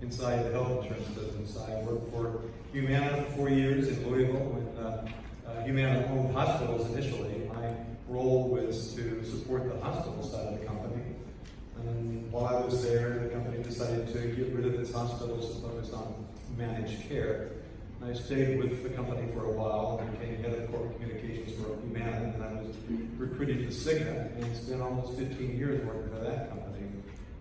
inside the health insurance business. I worked for Humana for 4 years in Louisville when Humana owned hospitals initially. My role was to support the hospital side of the company. And while I was there, the company decided to get rid of its hospitals and focus on managed care. I stayed with the company for a while and became head of corporate communications for Humana, and I was recruited to Cigna, and it's been almost 15 years working for that company.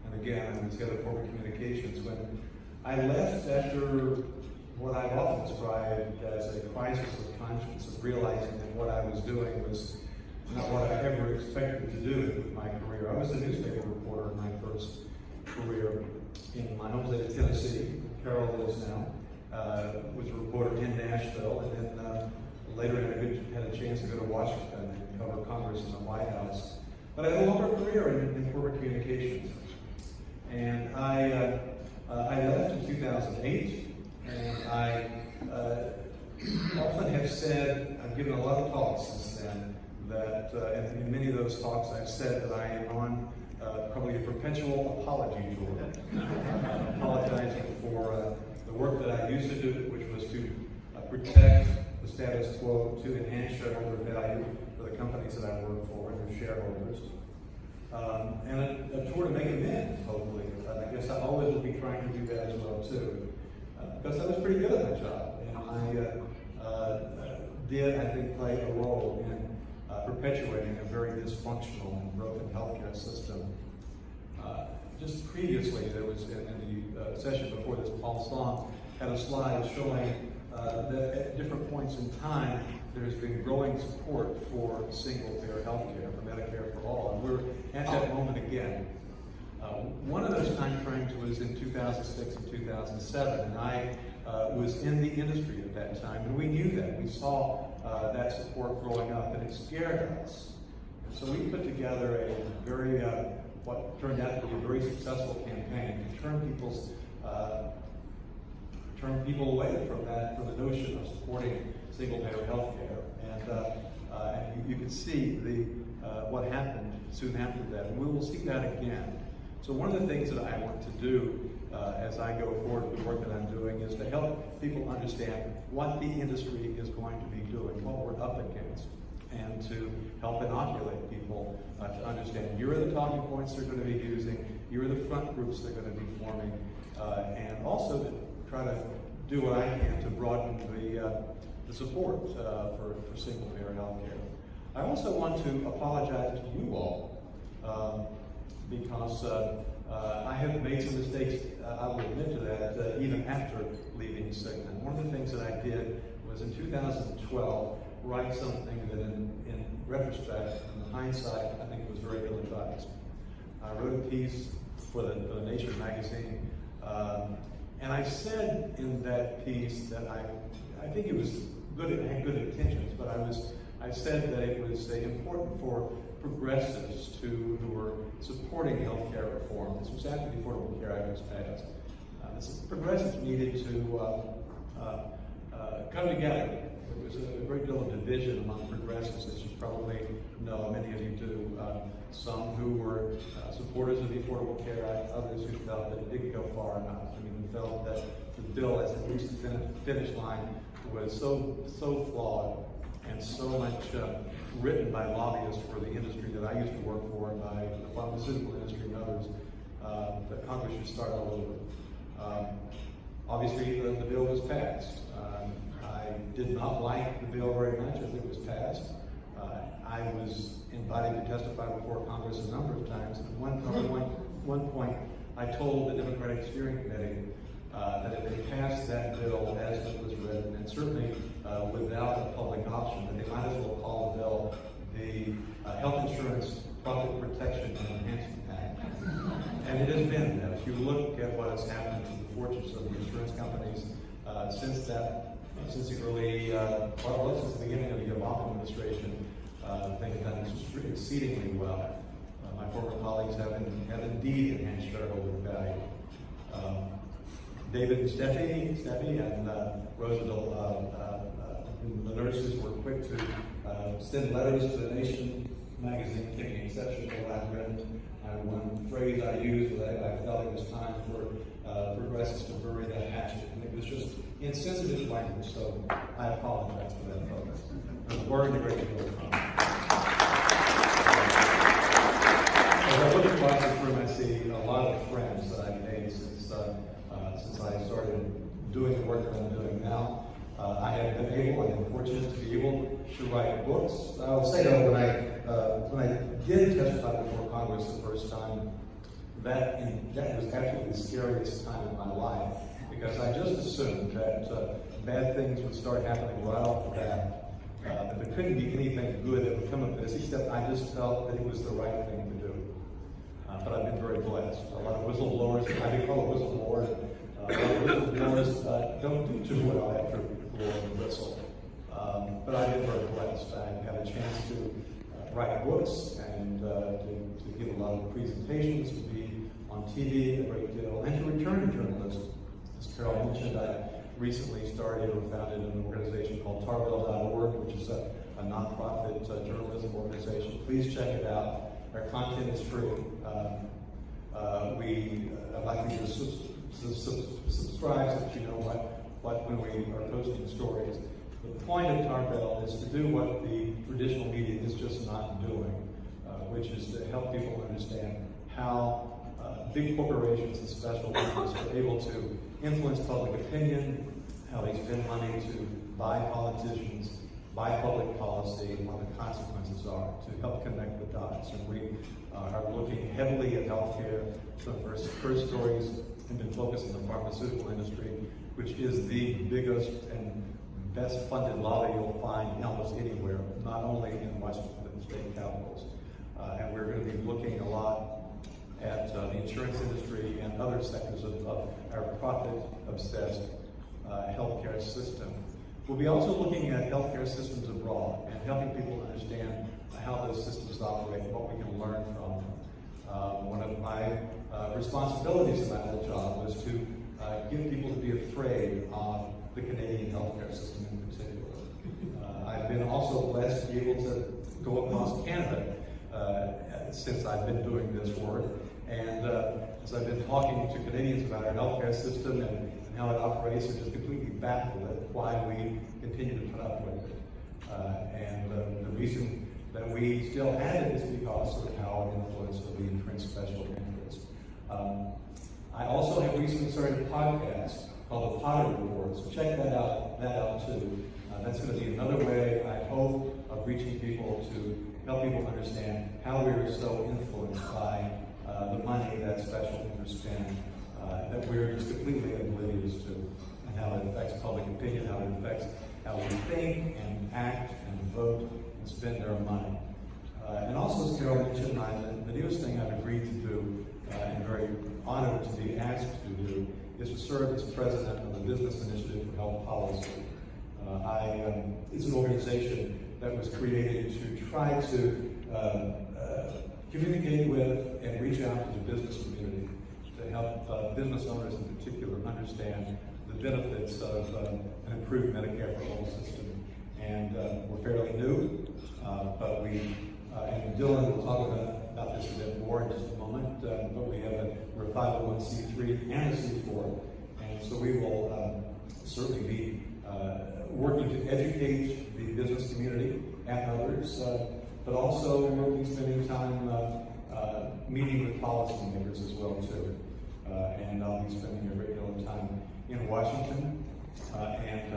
And again, I was head of corporate communications. When I left after what I've often described as a crisis of conscience, of realizing that what I was doing was not what I ever expected to do with my career. I was a newspaper reporter in my first career in my home state of Tennessee. Carol lives now. Was a reporter in Nashville, and then later had a chance to go to Washington and cover Congress and the White House. But I had a longer career in corporate communications. And I left in 2008, and I often have said, I've given a lot of talks since then, that in many of those talks I've said that I am on probably a perpetual apology tour, apologizing for the work that I used to do, which was to protect the status quo, to enhance shareholder value for the companies that I work for and their shareholders, and a tour to make amends, hopefully. I guess I always will be trying to do that as well, too, because I was pretty good at my job, and I did, I think, play a role in perpetuating a very dysfunctional and broken healthcare system. Just previously, there was in the session before this, Paul Song had a slide showing that at different points in time, there's been growing support for single-payer healthcare, for Medicare for all, and we're at that moment again. One of those time frames was in 2006 and 2007, and I was in the industry at that time, and we knew that. We saw that support growing up, and it scared us. And so we put together a very, what turned out to be a very successful campaign to turn people away from the notion of supporting single-payer healthcare. And you can see what happened soon after that, and we will see that again. So one of the things that I want to do as I go forward with the work that I'm doing is to help people understand what the industry is going to be doing, what we're up against, and to help inoculate people to understand here are the talking points they're going to be using, here are the front groups they're going to be forming, and also to try to do what I can to broaden the support for single-payer healthcare. I also want to apologize to you all because I have made some mistakes, I will admit to that, even after leaving Cigna. One of the things that I did was in 2012 write something that in retrospect, in hindsight, I think was very ill-advised. I wrote a piece for the Nature magazine, and I said in that piece that I think it was good, it had good intentions, but I said that it was important for progressives who were supporting healthcare reform. This was after the Affordable Care Act was passed. Progressives needed to come together. There was a great deal of division among progressives, as you probably know, many of you do. Some who were supporters of the Affordable Care Act, others who felt that it didn't go far enough. I mean, felt that the bill, as it reached the finish line, was so flawed and so much written by lobbyists for the industry that I used to work for, and by the pharmaceutical industry and others, that Congress should start all over. Obviously, the bill was passed. I did not like the bill very much as it was passed. I was invited to testify before Congress a number of times. At one point, I told the Democratic Steering Committee that if they passed that bill as it was written, and certainly without a public option, that they might as well call the bill the Health Insurance Profit Protection and Enhancement Act. And it has been that. If you look at what has happened to the fortunes of the insurance companies since the early, since the beginning of the Obama administration, they have done exceedingly well. My former colleagues have indeed enhanced shareholder value. David and Steffi and Roosevelt, the nurses were quick to send letters to the Nation magazine taking exception to what I've written And one phrase I used was that I felt it was time for progressives to bury the hatchet. And it was just insensitive language, so I apologize for that, folks. I'm worried a great deal of time. As I look across this room, I see a lot of friends that I've made since I started doing the work that I'm doing now. I have been able, and I'm fortunate to be able to write books. I'll say that when I did testify before Congress the first time, that was actually the scariest time in my life, because I just assumed that bad things would start happening right off the bat. That there couldn't be anything good that would come of this, except I just felt that it was the right thing to do. But I've been very blessed. A lot of whistleblowers, I do call it whistleblower. A lot of whistleblowers don't do too well after blowing the whistle. But I've been very blessed. I had a chance to write books and to give a lot of presentations, to be on TV a great deal, and to return to journalism. As Carol mentioned, I recently started or founded an organization called Tarbell.org, which is a nonprofit journalism organization. Please check it out. Our content is free. I'd like you to subscribe so that you know when we are posting stories. The point of Tarbell is to do what the traditional media is just not doing, which is to help people understand how big corporations and special interests are able to influence public opinion, how they spend money to buy politicians, buy public policy, and what the consequences are, to help connect the dots. And we are looking heavily at healthcare. Some of our first stories have been focused on the pharmaceutical industry, which is the biggest and best funded lobby you'll find almost anywhere, not only in Washington, but in state capitals. And we're going to be looking a lot at the insurance industry and other sectors of our profit-obsessed healthcare system. We'll be also looking at healthcare systems abroad and helping people understand how those systems operate and what we can learn from them. One of my responsibilities in my whole job was to get people to be afraid of the Canadian healthcare system in particular. I've been also blessed to be able to go across Canada since I've been doing this work. And as I've been talking to Canadians about our healthcare system and how it operates, they're just completely baffled at why we continue to put up with it. And the reason that we still have it is because of the power and influence of the entrenched special interests. I also have recently started a podcast called the Potter Report, so check that out too. That's going to be another way, I hope, of reaching people to help people understand how we are so influenced by the money that special interests spend, that we're just completely oblivious to, and how it affects public opinion, how it affects how we think and act and vote and spend our money. And also, as Carol mentioned, the newest thing I've agreed to do, and very honored to be asked to do, is to serve as president of the Business Initiative for Health Policy. It's an organization that was created to try to communicate with and reach out to the business community, to help business owners in particular understand the benefits of an improved Medicare for All system. And we're fairly new, but and Dylan will talk about this a bit more in just a moment, but we're a 501c3 and a C4, and so we will certainly be working to educate the business community and others, but also we'll be spending time meeting with policymakers as well too. And I'll be spending a great deal of time in Washington and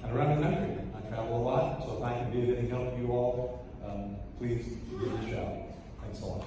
around the country. I travel a lot, so if I can be of any help to you all, please give me a shout. Thanks a lot.